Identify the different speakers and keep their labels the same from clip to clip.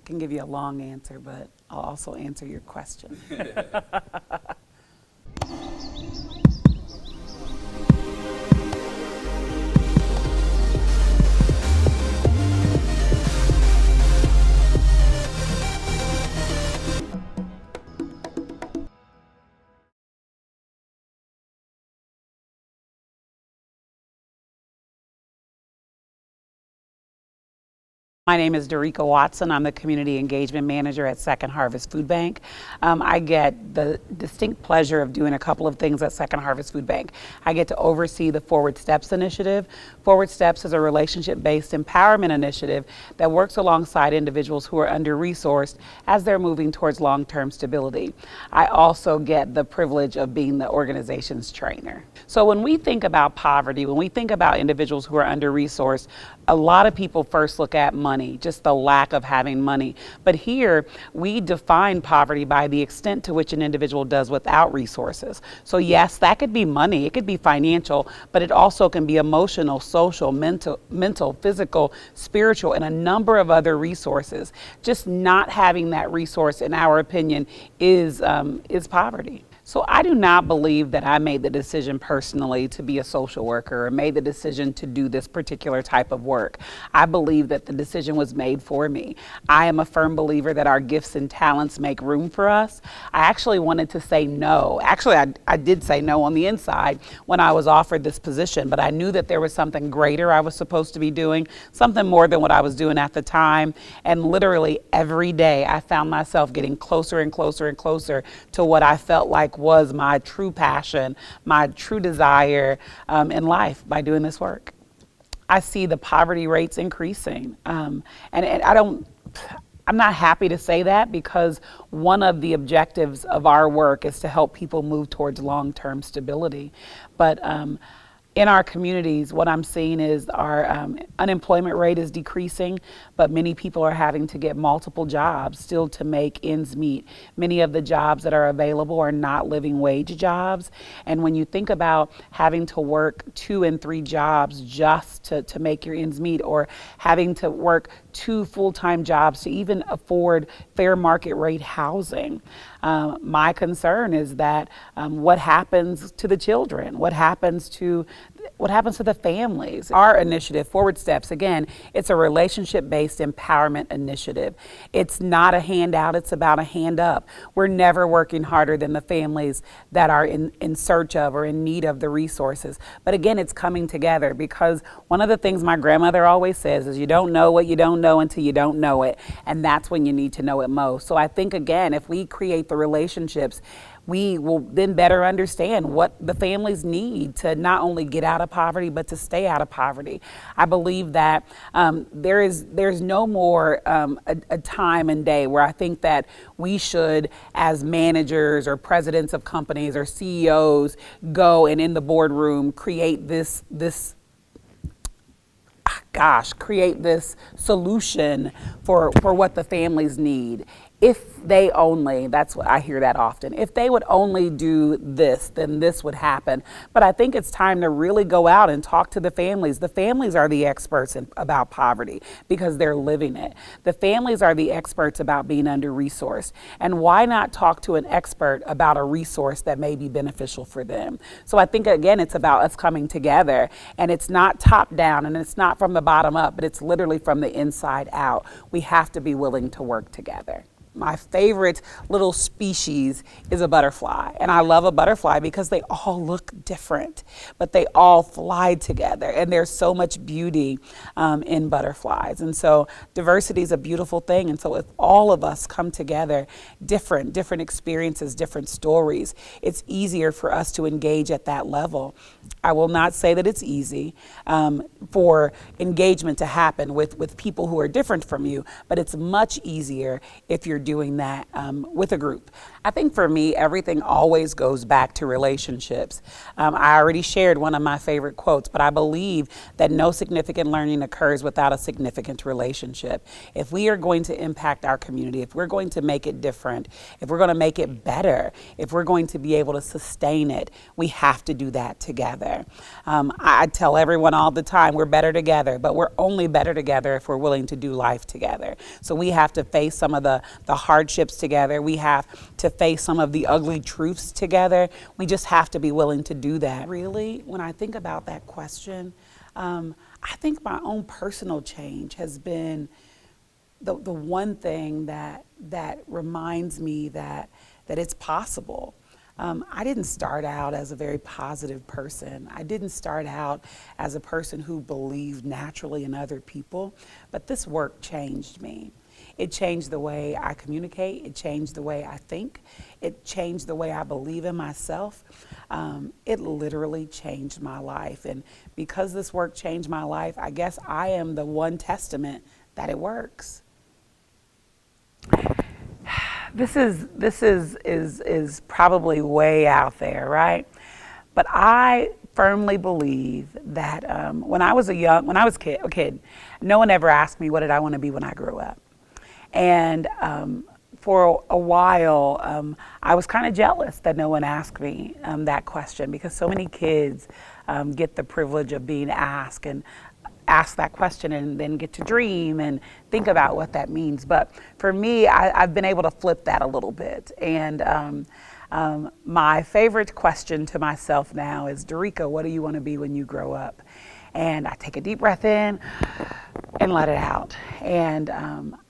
Speaker 1: can give you a long answer, but I'll also answer your question. My name is Dorica Watson. I'm the Community Engagement Manager at Second Harvest Food Bank. I get the distinct pleasure of doing a couple of things at Second Harvest Food Bank. I get to oversee the Forward Steps initiative. Forward Steps is a relationship-based empowerment initiative that works alongside individuals who are under-resourced as they're moving towards long-term stability. I also get the privilege of being the organization's trainer. So when we think about poverty, when we think about individuals who are under-resourced, a lot of people first look at money, just the lack of having money. But here, we define poverty by the extent to which an individual does without resources. So yes, that could be money, it could be financial, but it also can be emotional, social, mental, physical, spiritual, and a number of other resources. Just not having that resource, in our opinion, is poverty. So I do not believe that I made the decision personally to be a social worker or made the decision to do this particular type of work. I believe that the decision was made for me. I am a firm believer that our gifts and talents make room for us. I actually wanted to say no. Actually, I did say no on the inside when I was offered this position, but I knew that there was something greater I was supposed to be doing, something more than what I was doing at the time. And literally every day I found myself getting closer and closer and closer to what I felt like was my true passion, my true desire in life by doing this work. I see the poverty rates increasing, and I'm not happy to say that, because one of the objectives of our work is to help people move towards long-term stability. But in our communities, what I'm seeing is our unemployment rate is decreasing, but many people are having to get multiple jobs still to make ends meet. Many of the jobs that are available are not living wage jobs. And when you think about having to work 2 and 3 jobs just to make your ends meet, or having to work 2 full-time jobs to even afford fair market rate housing, my concern is that what happens to the children? What happens to the families? Our initiative, Forward Steps, again, it's a relationship-based empowerment initiative. It's not a handout, it's about a hand up. We're never working harder than the families that are in search of or in need of the resources. But again, it's coming together, because one of the things my grandmother always says is you don't know what you don't know until you don't know it. And that's when you need to know it most. So I think, again, if we create the relationships, we will then better understand what the families need to not only get out of poverty, but to stay out of poverty. I believe that there's no more a time and day where I think that we should, as managers or presidents of companies or CEOs, go and in the boardroom create this solution for what the families need. If they only, that's what I hear that often, if they would only do this, then this would happen. But I think it's time to really go out and talk to the families. The families are the experts about poverty because they're living it. The families are the experts about being under-resourced. And why not talk to an expert about a resource that may be beneficial for them? So I think, again, it's about us coming together, and it's not top down and it's not from the bottom up, but it's literally from the inside out. We have to be willing to work together. My favorite little species is a butterfly. And I love a butterfly because they all look different, but they all fly together. And there's so much beauty in butterflies. And so diversity is a beautiful thing. And so if all of us come together, different experiences, different stories, it's easier for us to engage at that level. I will not say that it's easy for engagement to happen with people who are different from you, but it's much easier if you're doing that with a group. I think for me, everything always goes back to relationships. I already shared one of my favorite quotes, but I believe that no significant learning occurs without a significant relationship. If we are going to impact our community, if we're going to make it different, if we're going to make it better, if we're going to be able to sustain it, we have to do that together. I tell everyone all the time, we're better together, but we're only better together if we're willing to do life together. So we have to face some of the hardships together. We have to face some of the ugly truths together. We just have to be willing to do that. Really, when I think about that question, I think my own personal change has been the one thing that reminds me that it's possible. I didn't start out as a very positive person. I didn't start out as a person who believed naturally in other people, but this work changed me. It changed the way I communicate. It changed the way I think. It changed the way I believe in myself. It literally changed my life. And because this work changed my life, I guess I am the one testament that it works. This is probably way out there, right? But I firmly believe that when I was a kid, no one ever asked me what did I want to be when I grew up. And for a while, I was kind of jealous that no one asked me that question, because so many kids get the privilege of being asked and ask that question and then get to dream and think about what that means. But for me, I've been able to flip that a little bit. And my favorite question to myself now is, Dorica, what do you want to be when you grow up? And I take a deep breath in and let it out. And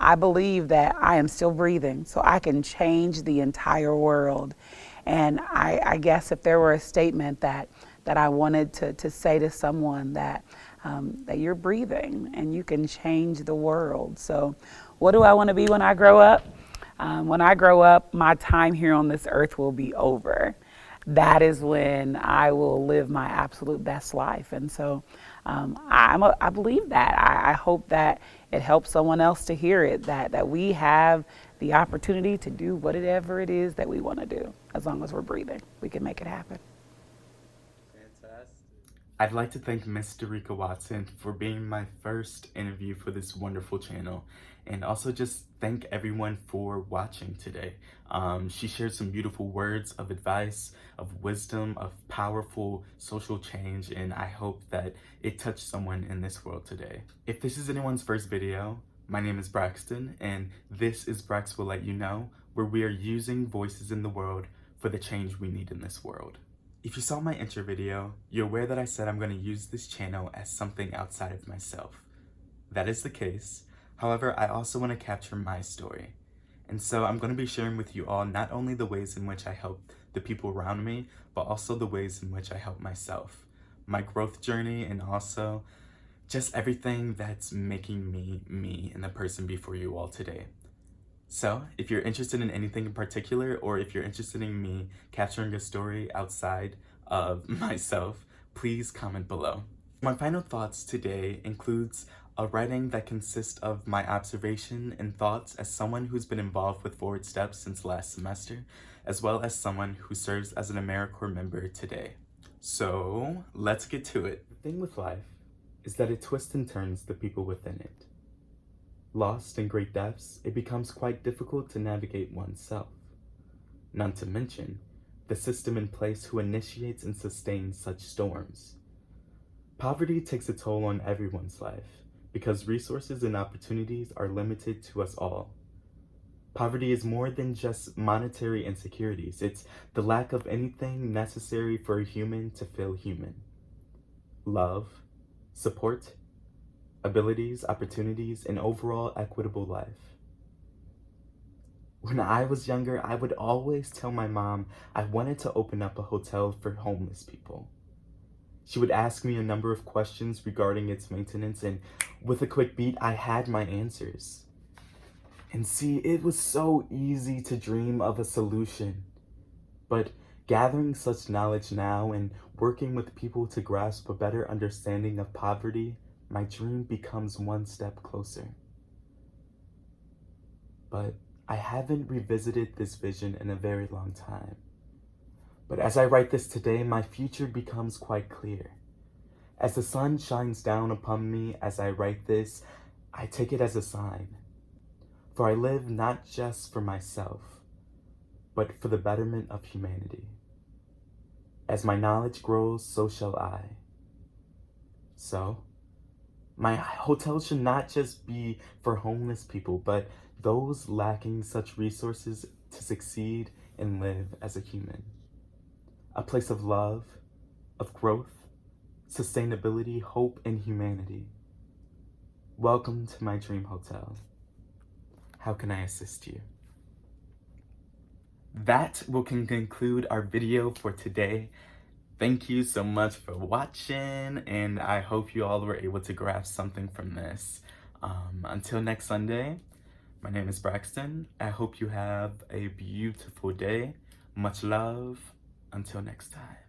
Speaker 1: I believe that I am still breathing, so I can change the entire world. And I guess if there were a statement that I wanted to say to someone, that you're breathing and you can change the world. So what do I want to be when I grow up? When I grow up, my time here on this earth will be over. That is when I will live my absolute best life. And so I believe that. I hope that it helps someone else to hear it, that we have the opportunity to do whatever it is that we want to do. As long as we're breathing, we can make it happen.
Speaker 2: Fantastic. I'd like to thank Miss Dorica Watson for being my first interview for this wonderful channel, and also just thank everyone for watching today. She shared some beautiful words of advice, of wisdom, of powerful social change, and I hope that it touched someone in this world today. If this is anyone's first video, my name is Braxton, and this is Brax Will Let You Know, where we are using voices in the world for the change we need in this world. If you saw my intro video, you're aware that I said I'm going to use this channel as something outside of myself. That is the case. However, I also want to capture my story. And so I'm going to be sharing with you all not only the ways in which I help the people around me, but also the ways in which I help myself. My growth journey, and also just everything that's making me me and the person before you all today. So if you're interested in anything in particular, or if you're interested in me capturing a story outside of myself, please comment below. My final thoughts today includes a writing that consists of my observation and thoughts as someone who's been involved with Forward Steps since last semester, as well as someone who serves as an AmeriCorps member today. So let's get to it. The thing with life is that it twists and turns the people within it. Lost in great depths, it becomes quite difficult to navigate oneself. Not to mention the system in place who initiates and sustains such storms. Poverty takes a toll on everyone's life because resources and opportunities are limited to us all. Poverty is more than just monetary insecurities. It's the lack of anything necessary for a human to feel human. Love, support, abilities, opportunities, and overall equitable life. When I was younger, I would always tell my mom I wanted to open up a hotel for homeless people. She would ask me a number of questions regarding its maintenance, and with a quick beat, I had my answers. And see, it was so easy to dream of a solution. But gathering such knowledge now and working with people to grasp a better understanding of poverty, my dream becomes one step closer. But I haven't revisited this vision in a very long time. But as I write this today, my future becomes quite clear. As the sun shines down upon me as I write this, I take it as a sign. For I live not just for myself, but for the betterment of humanity. As my knowledge grows, so shall I. So, my hotel should not just be for homeless people, but those lacking such resources to succeed and live as a human. A place of love, of growth, sustainability, hope, and humanity. Welcome to my dream hotel. How can I assist you? That will conclude our video for today. Thank you so much for watching, and I hope you all were able to grasp something from this. Until next Sunday, my name is Braxton. I hope you have a beautiful day. Much love. Until next time.